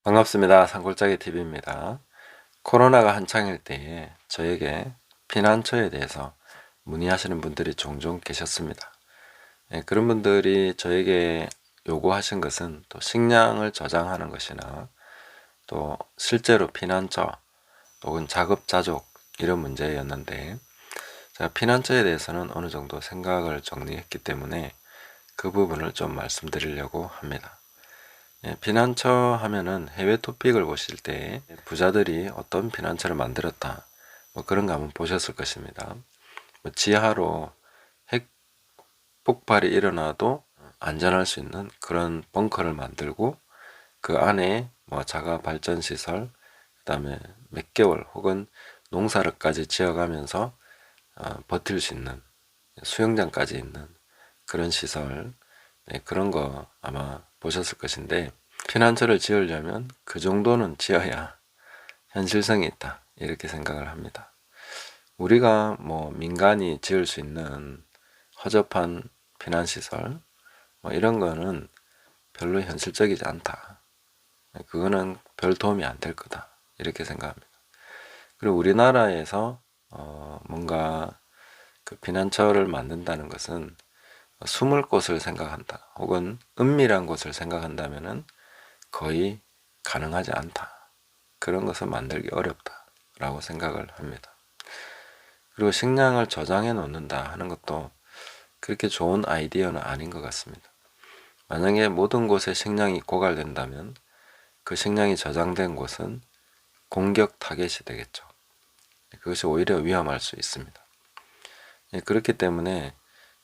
반갑습니다. 산골짜기 TV입니다. 코로나가 한창일 때에 저에게 피난처에 대해서 문의하시는 분들이 종종 계셨습니다. 그런 분들이 저에게 요구하신 것은 또 식량을 저장하는 것이나 또 실제로 피난처 혹은 자급자족 이런 문제였는데, 제가 피난처에 대해서는 어느 정도 생각을 정리했기 때문에 그 부분을 좀 말씀드리려고 합니다. 피난처 하면은 해외 토픽을 보실 때 부자들이 어떤 피난처를 만들었다, 뭐 그런 거 한번 보셨을 것입니다. 뭐 지하로 핵 폭발이 일어나도 안전할 수 있는 그런 벙커를 만들고 그 안에 뭐 자가 발전 시설, 그다음에 몇 개월 혹은 농사를까지 지어가면서 버틸 수 있는 수영장까지 있는 그런 시설, 그런 거 아마 보셨을 것인데, 피난처를 지으려면 그 정도는 지어야 현실성이 있다, 이렇게 생각을 합니다. 우리가 뭐 민간이 지을 수 있는 허접한 피난시설 뭐 이런 거는 별로 현실적이지 않다, 그거는 별 도움이 안 될 거다, 이렇게 생각합니다. 그리고 우리나라에서 뭔가 그 피난처를 만든다는 것은 숨을 곳을 생각한다 혹은 은밀한 곳을 생각한다면은 거의 가능하지 않다, 그런 것을 만들기 어렵다 라고 생각을 합니다. 그리고 식량을 저장해 놓는다 하는 것도 그렇게 좋은 아이디어는 아닌 것 같습니다. 만약에 모든 곳에 식량이 고갈된다면 그 식량이 저장된 곳은 공격 타겟이 되겠죠. 그것이 오히려 위험할 수 있습니다. 그렇기 때문에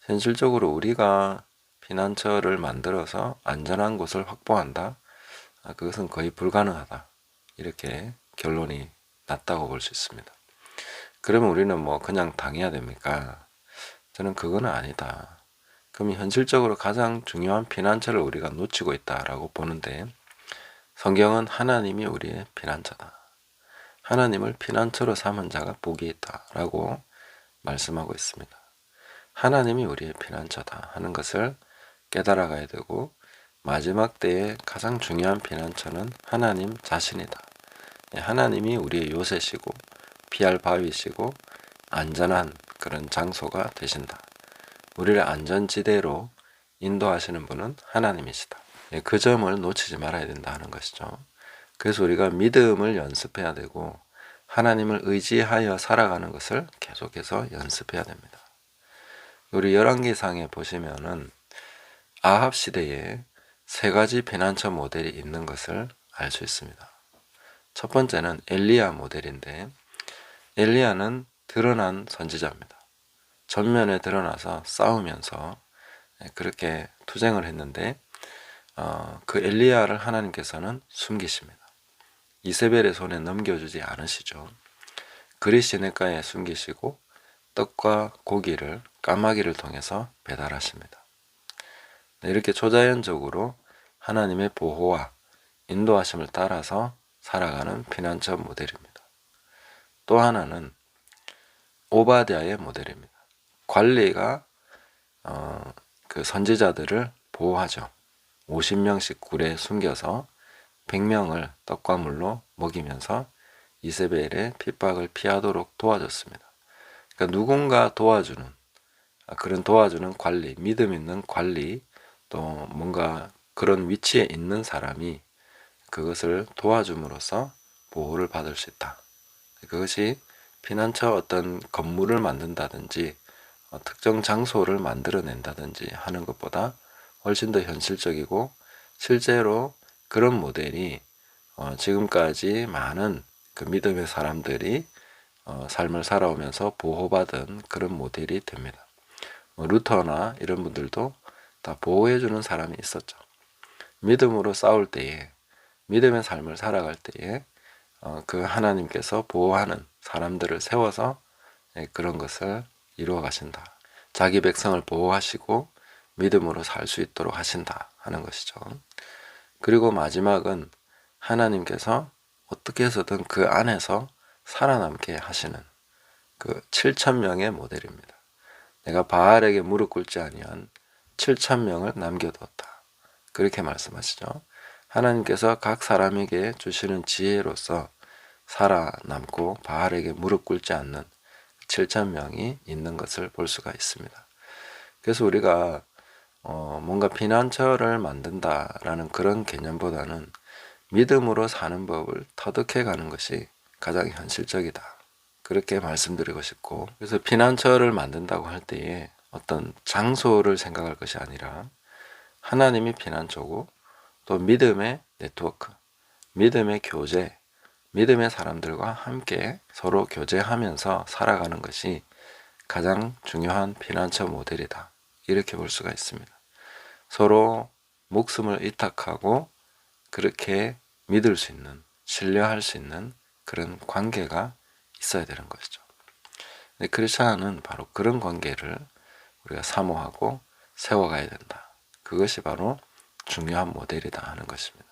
현실적으로 우리가 피난처를 만들어서 안전한 곳을 확보한다, 그것은 거의 불가능하다, 이렇게 결론이 났다고 볼 수 있습니다. 그러면 우리는 뭐 그냥 당해야 됩니까? 저는 그건 아니다. 그럼 현실적으로 가장 중요한 피난처를 우리가 놓치고 있다라고 보는데, 성경은 하나님이 우리의 피난처다, 하나님을 피난처로 삼은 자가 복이 있다라고 말씀하고 있습니다. 하나님이 우리의 피난처다 하는 것을 깨달아가야 되고, 마지막 때에 가장 중요한 피난처는 하나님 자신이다. 하나님이 우리의 요새시고 피할 바위시고 안전한 그런 장소가 되신다. 우리를 안전지대로 인도하시는 분은 하나님이시다. 그 점을 놓치지 말아야 된다 하는 것이죠. 그래서 우리가 믿음을 연습해야 되고 하나님을 의지하여 살아가는 것을 계속해서 연습해야 됩니다. 우리 열왕기상에 보시면은 아합 시대에 세 가지 피난처 모델이 있는 것을 알 수 있습니다. 첫 번째는 엘리야 모델인데, 엘리야는 드러난 선지자입니다. 전면에 드러나서 싸우면서 그렇게 투쟁을 했는데, 그 엘리야를 하나님께서는 숨기십니다. 이세벨의 손에 넘겨주지 않으시죠. 그리 시냇가에 숨기시고 떡과 고기를 까마귀를 통해서 배달하십니다. 이렇게 초자연적으로 하나님의 보호와 인도하심을 따라서 살아가는 피난처 모델입니다. 또 하나는 오바댜의 모델입니다. 관리가 그 선지자들을 보호하죠. 50명씩 굴에 숨겨서 100명을 떡과 물로 먹이면서 이세벨의 핍박을 피하도록 도와줬습니다. 그러니까 누군가 도와주는, 그런 도와주는 관리, 믿음 있는 관리, 또 뭔가 그런 위치에 있는 사람이 그것을 도와줌으로써 보호를 받을 수 있다. 그것이 피난처 어떤 건물을 만든다든지 특정 장소를 만들어낸다든지 하는 것보다 훨씬 더 현실적이고, 실제로 그런 모델이 지금까지 많은 그 믿음의 사람들이 삶을 살아오면서 보호받은 그런 모델이 됩니다. 루터나 이런 분들도 다 보호해주는 사람이 있었죠. 믿음으로 싸울 때에, 믿음의 삶을 살아갈 때에 그 하나님께서 보호하는 사람들을 세워서 그런 것을 이루어 가신다. 자기 백성을 보호하시고 믿음으로 살 수 있도록 하신다 하는 것이죠. 그리고 마지막은 하나님께서 어떻게 해서든 그 안에서 살아남게 하시는 그 7,000명의 모델입니다. 내가 바알에게 무릎 꿇지 아니한 7,000명을 남겨두었다, 그렇게 말씀하시죠. 하나님께서 각 사람에게 주시는 지혜로서 살아남고 바알에게 무릎 꿇지 않는 7,000명이 있는 것을 볼 수가 있습니다. 그래서 우리가 뭔가 피난처를 만든다라는 그런 개념보다는 믿음으로 사는 법을 터득해 가는 것이 가장 현실적이다. 그렇게 말씀드리고 싶고, 그래서 피난처를 만든다고 할 때에 어떤 장소를 생각할 것이 아니라 하나님이 피난처고 또 믿음의 네트워크, 믿음의 교제, 믿음의 사람들과 함께 서로 교제하면서 살아가는 것이 가장 중요한 피난처 모델이다. 이렇게 볼 수가 있습니다. 서로 목숨을 위탁하고 그렇게 믿을 수 있는, 신뢰할 수 있는 그런 관계가 있어야 되는 것이죠. 근데 크리스천은 바로 그런 관계를 우리가 사모하고 세워가야 된다. 그것이 바로 중요한 모델이다 하는 것입니다.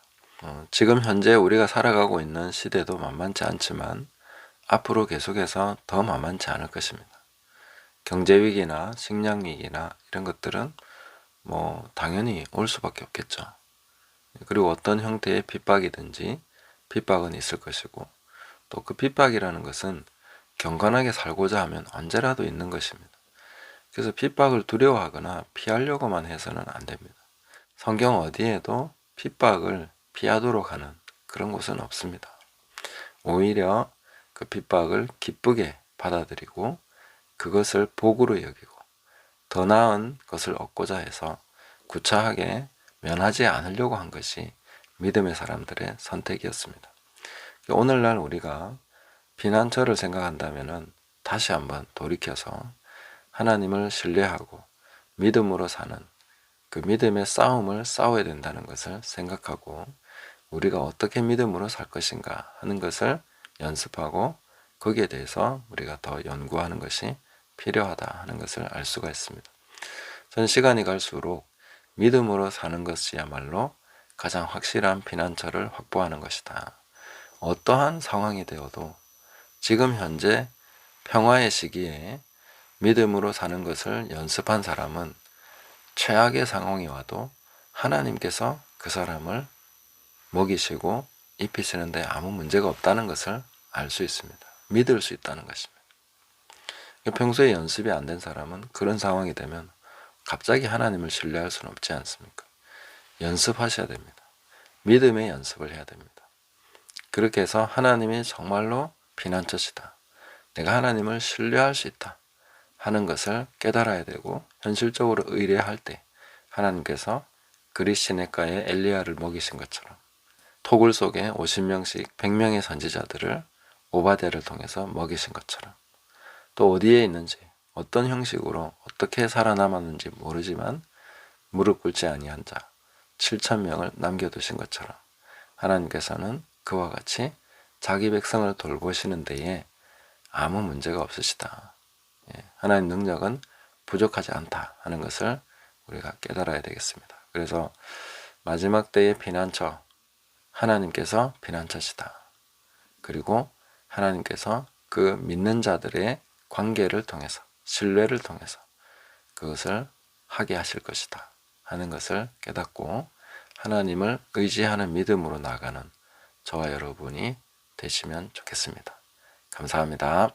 지금 현재 우리가 살아가고 있는 시대도 만만치 않지만 앞으로 계속해서 더 만만치 않을 것입니다. 경제위기나 식량위기나 이런 것들은 당연히 올 수밖에 없겠죠. 그리고 어떤 형태의 핍박이든지 핍박은 있을 것이고 또 그 핍박이라는 것은 경건하게 살고자 하면 언제라도 있는 것입니다. 그래서 핍박을 두려워하거나 피하려고만 해서는 안 됩니다. 성경 어디에도 핍박을 피하도록 하는 그런 곳은 없습니다. 오히려 그 핍박을 기쁘게 받아들이고 그것을 복으로 여기고 더 나은 것을 얻고자 해서 구차하게 면하지 않으려고 한 것이 믿음의 사람들의 선택이었습니다. 오늘날 우리가 피난처를 생각한다면 다시 한번 돌이켜서 하나님을 신뢰하고 믿음으로 사는 그 믿음의 싸움을 싸워야 된다는 것을 생각하고 우리가 어떻게 믿음으로 살 것인가 하는 것을 연습하고 거기에 대해서 우리가 더 연구하는 것이 필요하다 하는 것을 알 수가 있습니다. 전 시간이 갈수록 믿음으로 사는 것이야말로 가장 확실한 피난처를 확보하는 것이다. 어떠한 상황이 되어도 지금 현재 평화의 시기에 믿음으로 사는 것을 연습한 사람은 최악의 상황이 와도 하나님께서 그 사람을 먹이시고 입히시는데 아무 문제가 없다는 것을 알 수 있습니다. 믿을 수 있다는 것입니다. 평소에 연습이 안 된 사람은 그런 상황이 되면 갑자기 하나님을 신뢰할 수는 없지 않습니까? 연습하셔야 됩니다. 믿음의 연습을 해야 됩니다. 그렇게 해서 하나님이 정말로 피난처시다. 내가 하나님을 신뢰할 수 있다 하는 것을 깨달아야 되고 현실적으로 의뢰할 때 하나님께서 그릿 시내가에 엘리야를 먹이신 것처럼 토굴 속에 50명씩 100명의 선지자들을 오바댜를 통해서 먹이신 것처럼 또 어디에 있는지 어떤 형식으로 어떻게 살아남았는지 모르지만 무릎 꿇지 아니한 자 7,000명을 남겨두신 것처럼 하나님께서는 그와 같이 자기 백성을 돌보시는 데에 아무 문제가 없으시다. 하나님 능력은 부족하지 않다 하는 것을 우리가 깨달아야 되겠습니다. 그래서 마지막 때의 피난처, 하나님께서 피난처시다. 그리고 하나님께서 그 믿는 자들의 관계를 통해서 신뢰를 통해서 그것을 하게 하실 것이다 하는 것을 깨닫고 하나님을 의지하는 믿음으로 나가는 저와 여러분이 되시면 좋겠습니다. 감사합니다.